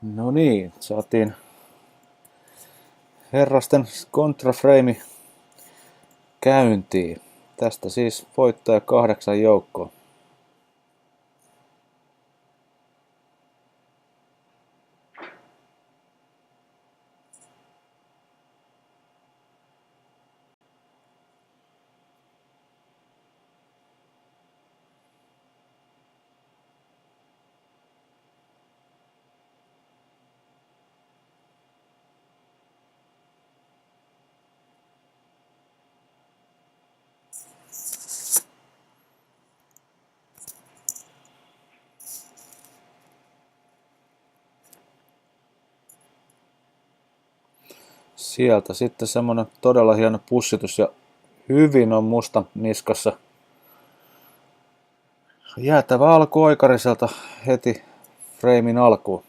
No niin, saatiin herrasten kontrafreimi käyntiin. Tästä siis voittaja 8 joukkoon. Sieltä sitten semmonen todella hieno pussitus ja hyvin on musta niskassa. Jäätävä alku oikariselta heti freimin alkuun.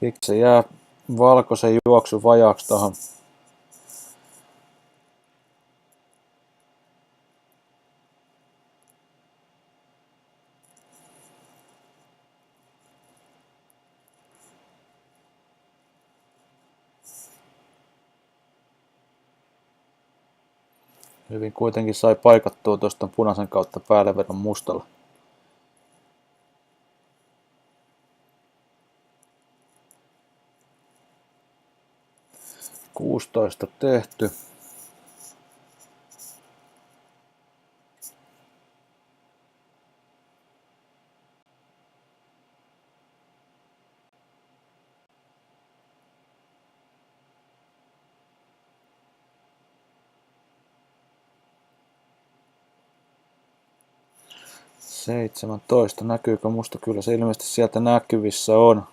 Pikkusen jää valkoisen juoksu vajaaksi tohon. Hyvin kuitenkin sai paikattua tuosta punaisen kautta päällevedon mustalla. Kuusitoista tehty. Seitsemäntoista. Näkyykö musta? Kyllä se ilmeisesti sieltä näkyvissä on.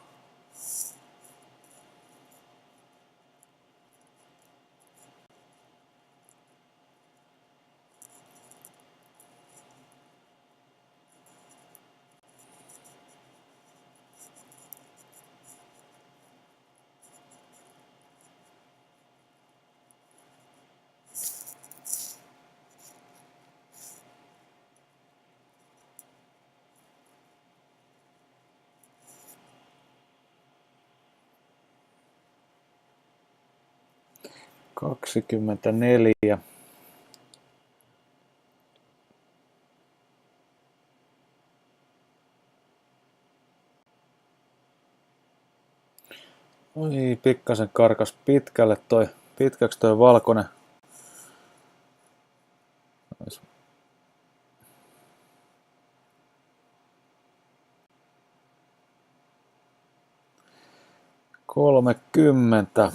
Kaksikymmentäneljä. Oi, pikkasen karkas pitkäksi toi valkoinen. Kolmekymmentä.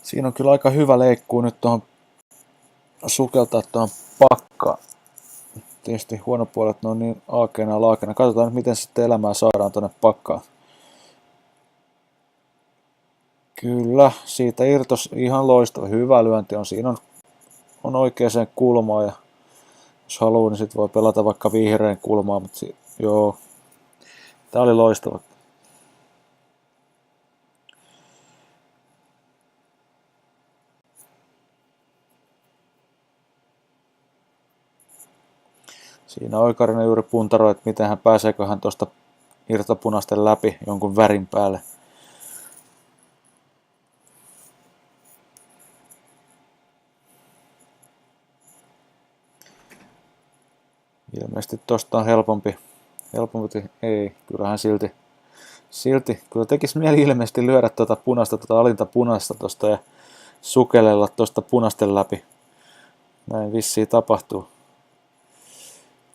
Siinä on kyllä aika hyvä leikkuu nyt tuohon sukeltaa tuohon pakkaan. Tietysti huonopuolet ne on niin aakeena ja laakeena. Katsotaan nyt miten sitten elämää saadaan tuonne pakkaan. Kyllä, siitä irtos ihan loistava. Hyvä lyönti on. Siinä on oikeaan kulmaan ja jos haluaa, niin sit voi pelata vaikka vihreän kulmaan, mutta joo, tää oli loistava. Siinä Oikarinen juuri puntaroi, että miten pääseekö hän tuosta irtopunaisten läpi jonkun värin päälle. Ilmeisesti tosta on helpompi, ei, kyllähän silti, kyllä tekisi mieli ilmeisesti lyödä tuota alinta punaista tosta ja sukellella tosta punaisten läpi. Näin vissiin tapahtuu.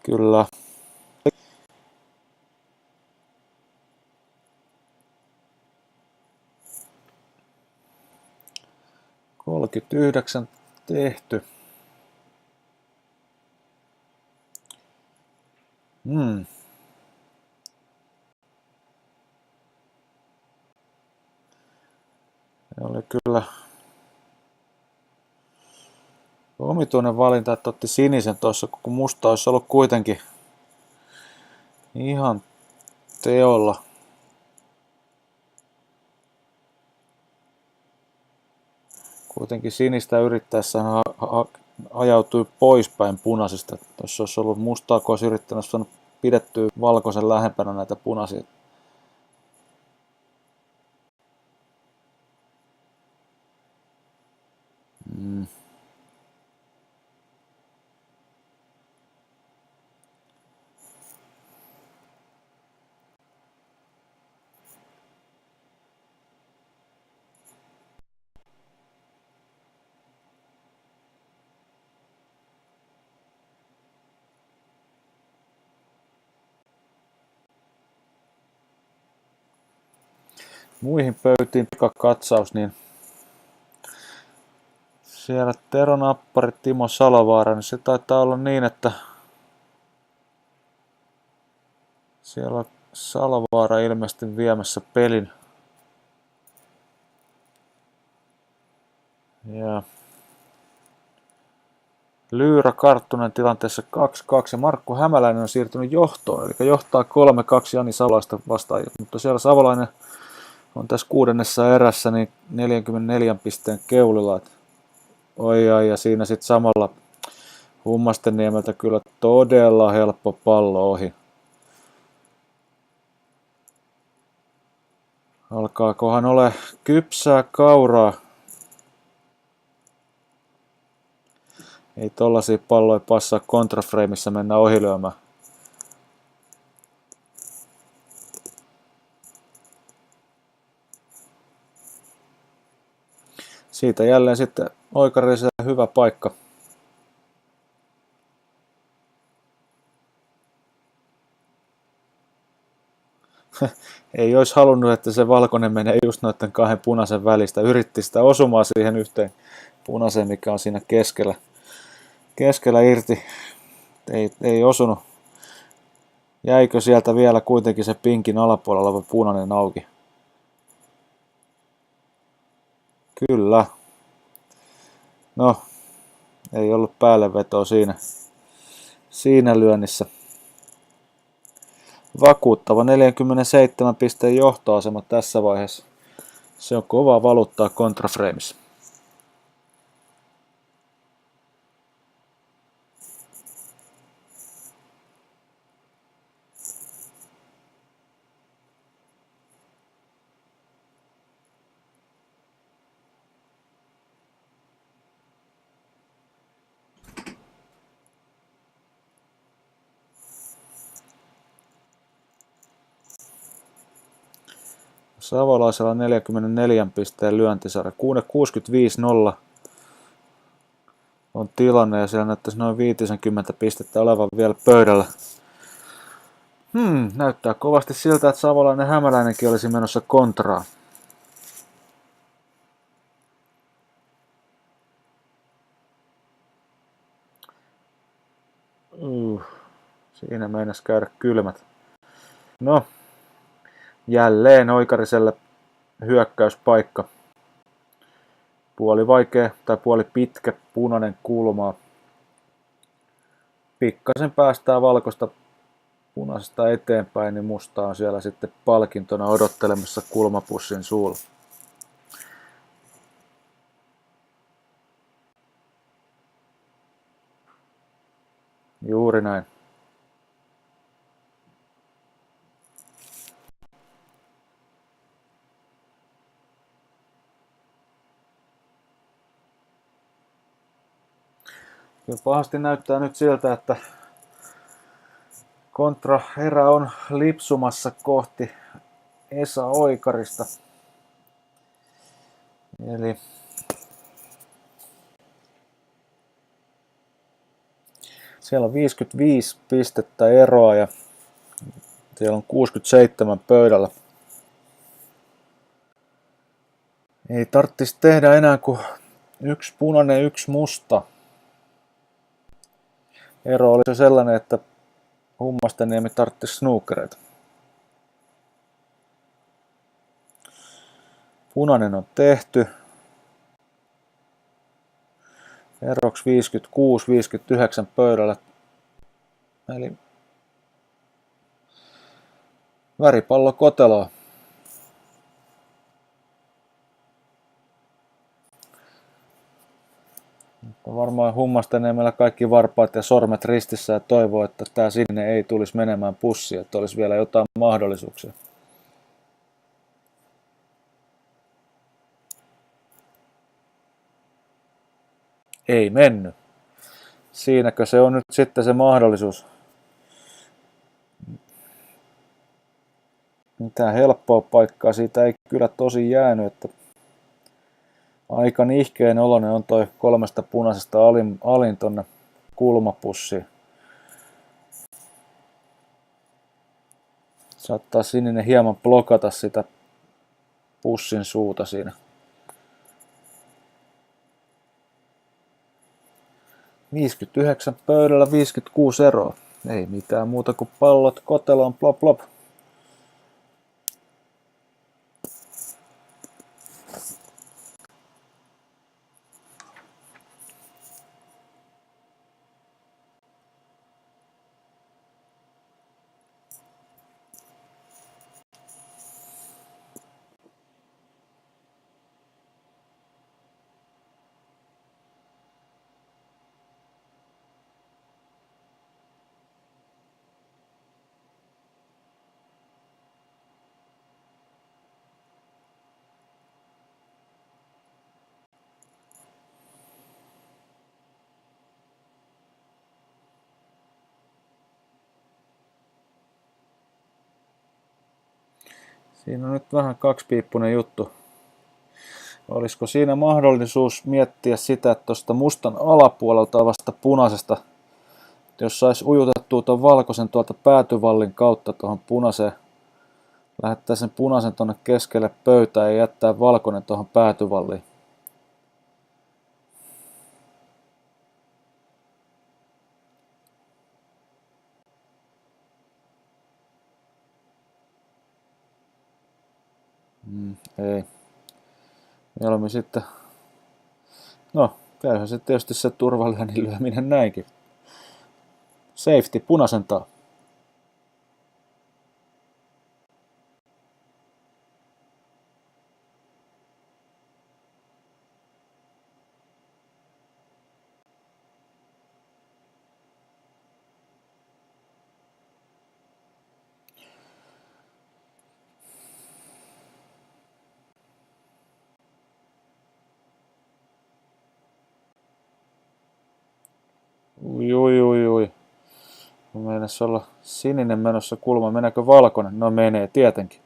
Kyllä. Kolmekymmentäyhdeksän tehty. Se oli kyllä omituinen valinta, että otti sinisen tuossa, kun musta olisi ollut kuitenkin ihan teolla. Kuitenkin sinistä yrittäessä hän ajautui poispäin punaisista. Jos olisi ollut mustaa, kun olisi yrittänyt saada pidettyä valkoisen lähempänä näitä punaisia. Muihin pöytiin pikakatsaus, niin siellä Tero Nappari, Timo Salovaara, niin se taitaa olla niin, että siellä on Salovaara ilmeisesti viemässä pelin. Ja Lyyrä Karttunen tilanteessa 2-2 ja Markku Hämäläinen on siirtynyt johtoon, eli johtaa 3-2 Jani Savolaista vastaan, mutta siellä Savolainen on tässä 6. erässä niin 44 pisteen keulilla. Oi ja siinä sitten samalla Hummastenniemeltä kyllä todella helppo pallo ohi. Alkaakohan ole kypsää kauraa? Ei tollasia palloja passaa kontrafreimissä mennä ohilyömään. Siitä jälleen sitten oikariselle hyvä paikka. Ei olisi halunnut, että se valkoinen menee just noiden 2 punaisen välistä. Yritti sitä osumaan siihen yhteen punaiseen, mikä on siinä keskellä irti. Ei osunut. Jäikö sieltä vielä kuitenkin se pinkin alapuolella oleva punainen auki? Kyllä. No, ei ollut päällevetoa siinä lyönnissä. Vakuuttava 47 pisteen johtoasema tässä vaiheessa. Se on kovaa valuuttaa kontrafreimissä. Savolaisella 44 pisteen lyöntisarja. 65-0 on tilanne ja siellä näyttäisi noin 50 pistettä olevan vielä pöydällä. Näyttää kovasti siltä, että Savolainen Hämäläinenkin olisi menossa kontraa. Siinä meinasi käydä kylmät. No, jälleen oikariselle hyökkäyspaikka. Puoli vaikea tai puoli pitkä punainen kulmaa. Pikkasen päästään valkoista punaisesta eteenpäin, niin musta on siellä sitten palkintona odottelemassa kulmapussin suulla. Juuri näin. Kyllä pahasti näyttää nyt siltä, että kontraerä on lipsumassa kohti Esa Oikarista. Eli siellä on 55 pistettä eroa ja siellä on 67 pöydällä. Ei tarvitsisi tehdä enää kuin 1 punainen, 1 musta. Ero oli se sellainen, että Hummasteniemi tarvitsisi snookereita. Punainen on tehty. Eroksi 56-59 pöydällä. Eli väripallo koteloa. Varmaan hummastenee meillä kaikki varpaat ja sormet ristissä ja toivoo, että tää sinne ei tulisi menemään pussiin, että olisi vielä jotain mahdollisuuksia. Ei mennyt. Siinäkö se on nyt sitten se mahdollisuus? Mitään helppoa paikkaa siitä ei kyllä tosi jäänyt, että aika nihkeen oloinen on toi 3 punaisesta alin tonne kulmapussiin. Saattaa sininen hieman blokata sitä pussin suuta siinä. 59 pöydällä 56 eroa. Ei mitään muuta kuin pallot koteloon, plop plop. Siinä on nyt vähän kaksipiippunen juttu. Olisiko siinä mahdollisuus miettiä sitä, että tuosta mustan alapuolelta vasta punaisesta, jos saisi ujutettua tuon valkoisen tuolta päätyvallin kautta tuohon punaiseen, lähettää sen punaisen tuonne keskelle pöytää ja jättää valkoinen tuohon päätyvalliin. Ei. Mieluummin sitten, no käyhän se tietysti se turvallinen lyöminen näinkin. Safety, punaisen taa. Ui. Meinas olla sininen menossa kulma. Meneekö valkoinen? No menee, tietenkin.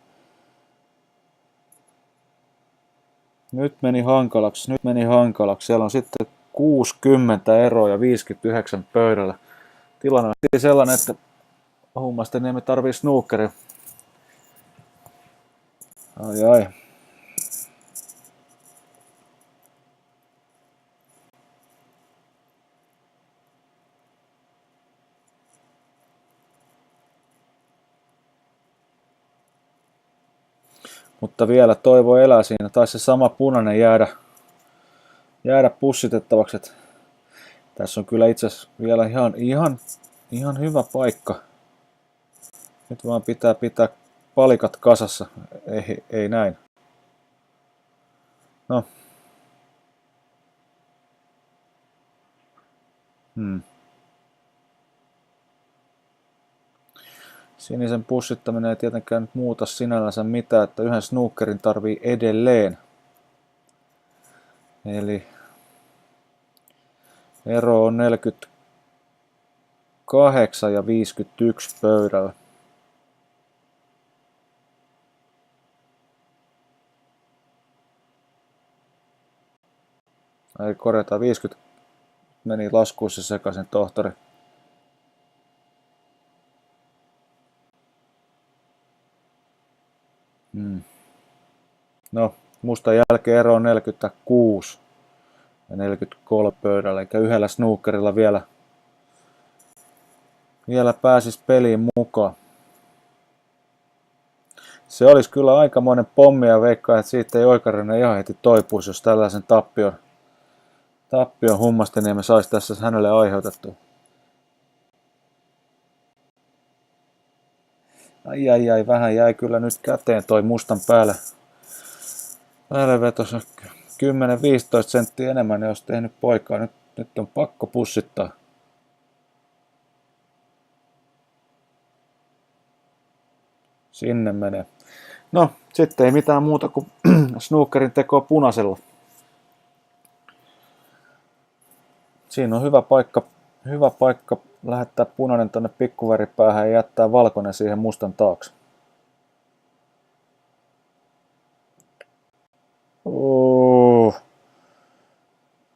Nyt meni hankalaksi. Siellä on sitten 60 eroa ja 59 pöydällä. Tilanne on sellainen, että Hummasteniemi tarvii snookeria. Ai. Mutta vielä toivo elää siinä. Taisi se sama punainen jäädä pussitettavaksi. Tässä on kyllä itse asiassa vielä ihan hyvä paikka. Nyt vaan pitää palikat kasassa. Ei näin. No. Sinisen pussittaminen ei tietenkään nyt muuta sinällänsä mitään, että yhden snookerin tarvii edelleen. Eli ero on 48 ja 51 pöydällä. Ei korjata, 50 meni laskuissa sekaisin, tohtori. No, musta jälkeen ero on 46 ja 43 pöydällä, eikä yhdellä snookerilla vielä pääsis peliin mukaan. Se olisi kyllä aikamoinen pommi ja veikkaa, että siitä ei Oikarinen ihan heti toipuisi, jos tällaisen tappion Hummasteniemi saisi tässä hänelle aiheutettua. Ai, vähän jäi kyllä nyt käteen toi mustan päälle. Päälle vetosi 10-15 senttiä enemmän, niin olisi tehnyt poikaa. Nyt on pakko pussittaa. Sinne menee. No, sitten ei mitään muuta kuin snookerin tekoa punaisella. Siinä on hyvä paikka lähettää punainen tonne pikkuväripäähän ja jättää valkoinen siihen mustan taakse.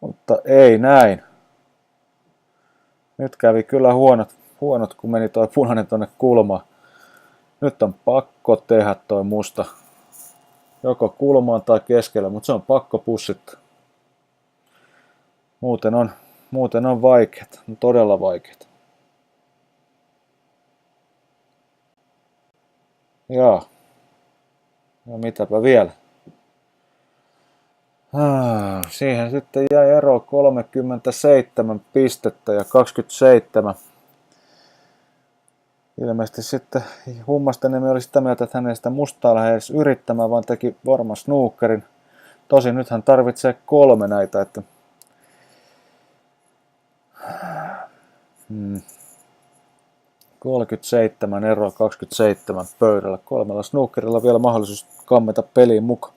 Mutta ei näin. Nyt kävi kyllä huonot kun meni toi punainen tonne kulmaan. Nyt on pakko tehdä toi musta. Joko kulmaan tai keskellä, mutta se on pakko pussittaa. Muuten on vaikeet, todella vaikeet. Jaa. Ja mitäpä vielä? Siihen sitten jäi ero 37 pistettä ja 27. Ilmeisesti sitten Hummasteniemi oli sitä mieltä, että hän ei sitä mustaa lähde edes yrittämään, vaan teki varma snookerin. Tosin nyt hän tarvitsee 3 näitä, että 37 eroa 27 pöydällä. 3 snookerilla vielä mahdollisuus kammeta peliin mukaan.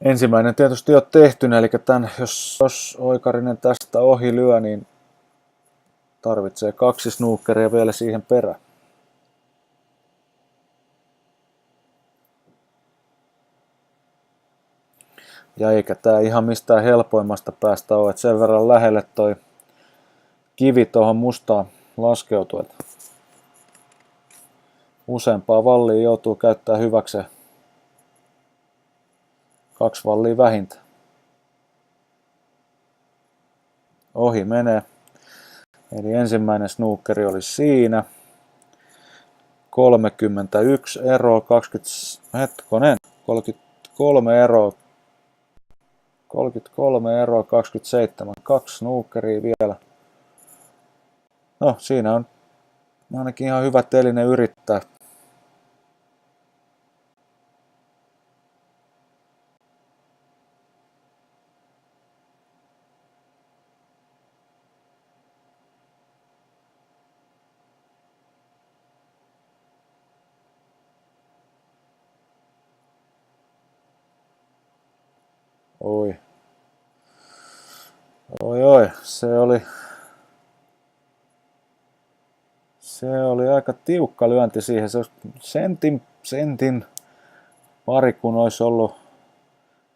Ensimmäinen tietysti jo tehtynä, eli jos Oikarinen tästä ohi lyö, niin tarvitsee 2 snookeria vielä siihen perään. Ja eikä tää ihan mistään helpoimmasta päästä ole, että sen verran lähelle toi kivi tuohon mustaan laskeutuu, että useampaa vallia joutuu käyttämään hyväkseen. 2 vallia vähintään. Ohi menee. Eli ensimmäinen snookeri oli siinä. 31 eroa, 33 eroa, 27. 2 snookeria vielä. No, siinä on ainakin ihan hyvä telinen yrittää. Oi, se oli aika tiukka lyönti siihen. Se olisi sentin pari, kun olisi ollut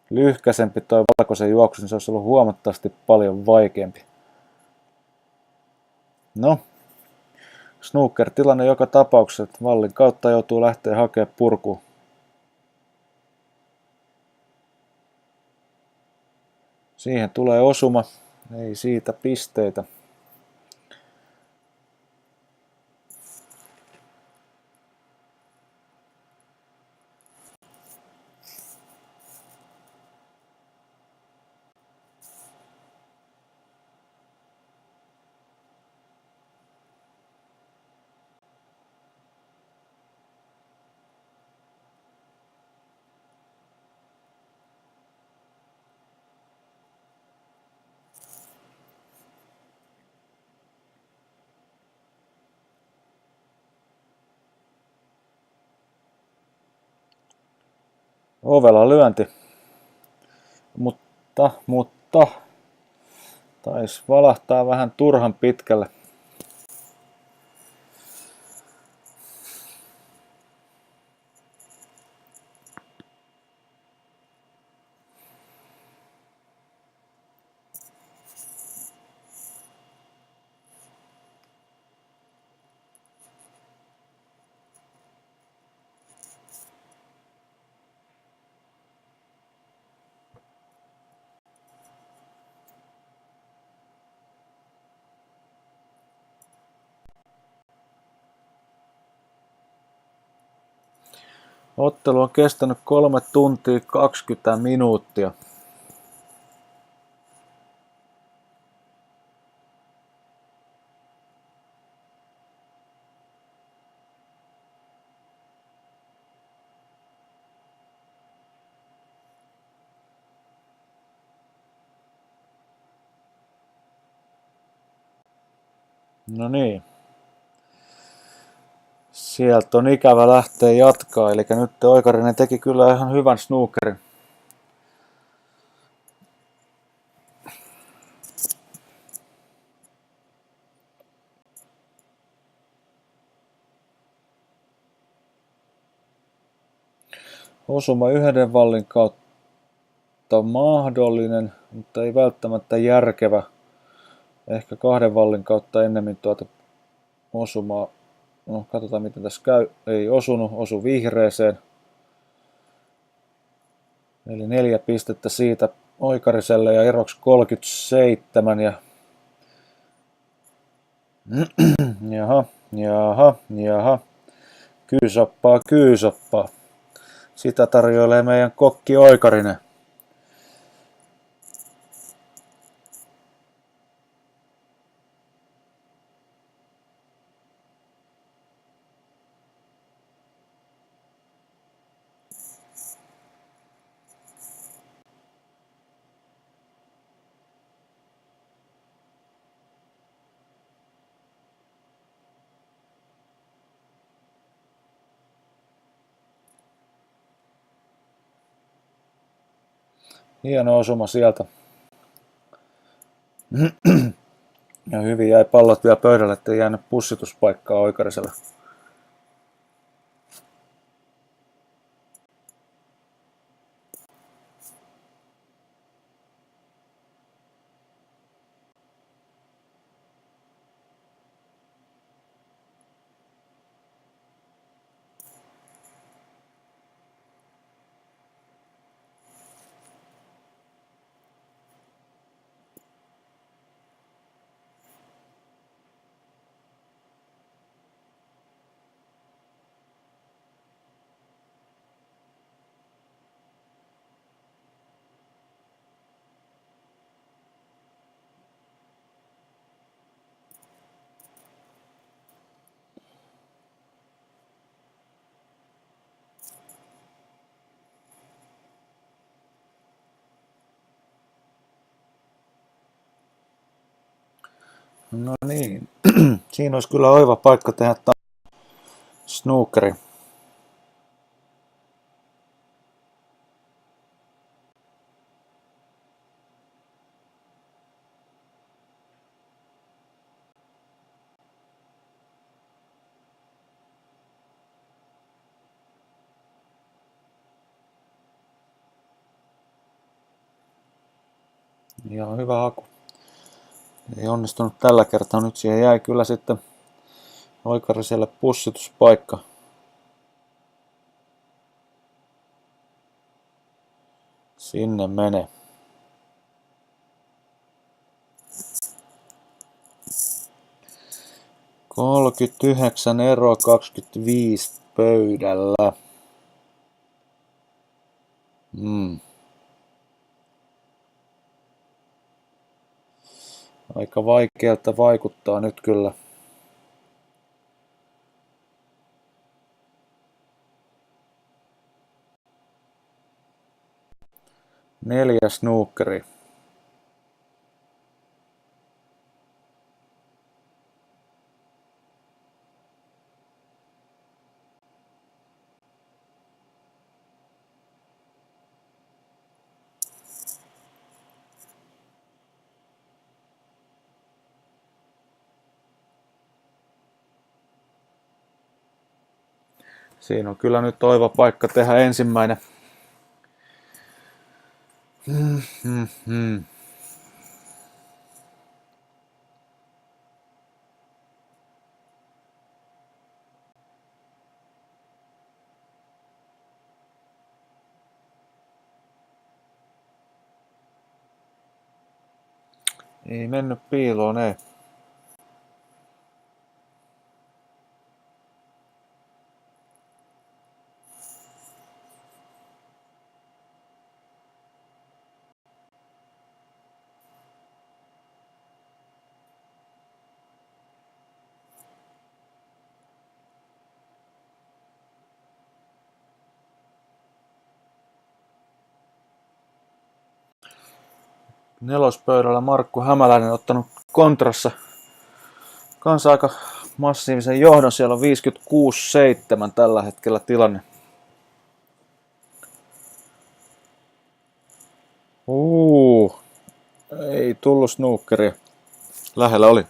lyhkäisempi toi valkoisen juoksu, niin se olisi ollut huomattavasti paljon vaikeampi. No, snooker-tilanne joka tapauksessa, että vallin kautta joutuu lähteä hakemaan purkuun. Siihen tulee osuma, ei siitä pisteitä. Ovela lyönti, mutta taisi valahtaa vähän turhan pitkälle. Ottelu on kestänyt 3 tuntia 20 minuuttia. No niin. Sieltä on ikävä lähteä jatkaa, eli nyt Oikarinen teki kyllä ihan hyvän snookerin. Osuma 1 vallin kautta mahdollinen, mutta ei välttämättä järkevä. Ehkä 2 vallin kautta ennemmin tuota osumaa. No, katsotaan miten tässä käy. Ei osunut, osu vihreeseen. Eli 4 pistettä siitä Oikariselle ja eroksi 37. Ja jaha. Kyysoppaa. Sitä tarjoilee meidän kokki Oikarinen. Hieno osuma sieltä. Ja hyvin jäi pallot vielä pöydälle, ettei jäänyt pussituspaikkaa Oikariselle. No niin, siinä olisi kyllä oiva paikka tehdä snookeri. Ihan hyvä haku. Ei onnistunut tällä kertaa. Nyt siihen jäi kyllä sitten Oikariselle pussituspaikka. Sinne menee. ...39 eroa 25 pöydällä. Aika vaikealta vaikuttaa nyt kyllä. 4 snookeri. Siinä on kyllä nyt oiva paikka tehdä ensimmäinen. Ei mennyt piiloon, ei. Nelospöydällä Markku Hämäläinen ottanut kontrassa kanssa aika massiivisen johdon. Siellä on 56-7 tällä hetkellä tilanne. Ei tullut snookeria. Lähellä oli.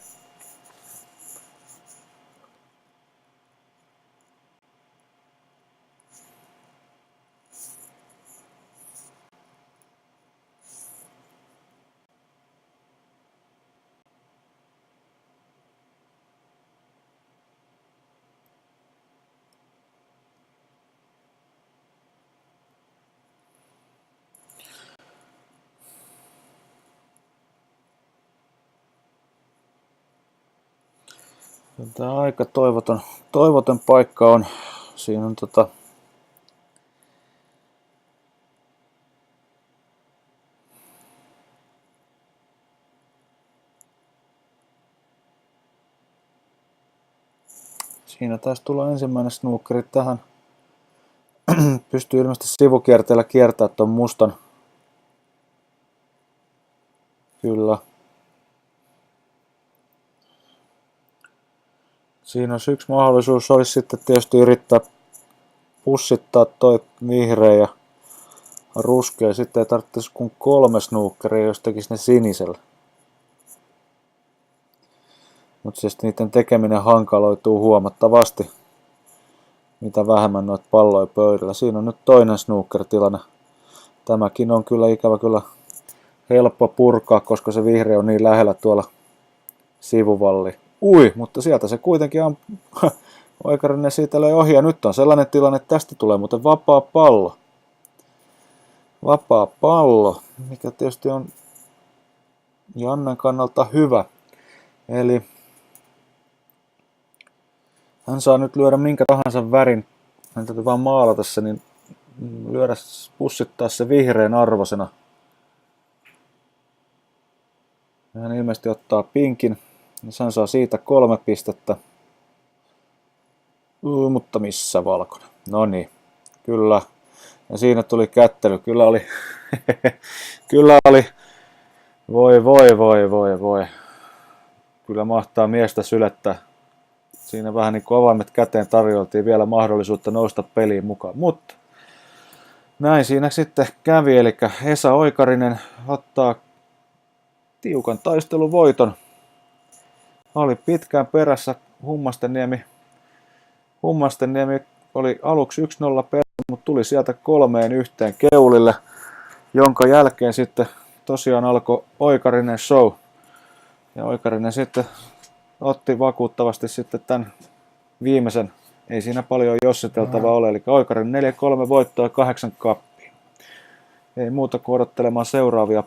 Tämä aika toivoton paikka on. Siinä on siinä taisi tulla ensimmäinen snookeri tähän. Pystyy ilmeisesti sivukierteellä kiertämään tuon mustan. Kyllä. Siinä olisi yksi mahdollisuus, olisi sitten tietysti yrittää pussittaa toi vihreä ja ruskea. Sitten ei tarvitsisi kuin 3 snookeria, jos tekisi ne sinisellä. Mutta siis niiden tekeminen hankaloituu huomattavasti, mitä vähemmän noita palloja pöydällä. Siinä on nyt toinen snooker-tilanne. Tämäkin on kyllä ikävä kyllä helppo purkaa, koska se vihreä on niin lähellä tuolla sivuvalliin. Mutta sieltä se kuitenkin on. Oikarinen siitä löi ohi ja nyt on sellainen tilanne, että tästä tulee muuten vapaa pallo. Vapaa pallo, mikä tietysti on Jannen kannalta hyvä. Eli hän saa nyt lyödä minkä tahansa värin. Hän täytyy vaan maalata se, niin lyödä, pussittaa se vihreän arvosena. Hän ilmeisesti ottaa pinkin. Hän saa siitä 3 pistettä. Mutta missä valkoinen? No niin, kyllä. Ja siinä tuli kättely. Kyllä oli. Kyllä oli. Voi. Kyllä mahtaa miestä sylettää. Siinä vähän niin kuin avaimet käteen tarjoltiin vielä mahdollisuutta nousta peliin mukaan. Mutta näin siinä sitten kävi. Eli Esa Oikarinen ottaa tiukan taisteluvoiton. Oli pitkään perässä Hummasteniemi oli aluksi 1-0 perässä, mutta tuli sieltä 3-1 keulille, jonka jälkeen sitten tosiaan alkoi Oikarinen show. Ja Oikarinen sitten otti vakuuttavasti sitten tämän viimeisen, ei siinä paljon jossiteltavaa ole, eli Oikarinen 4-3 voittoa ja 8 kappia. Ei muuta kuin odottelemaan seuraavia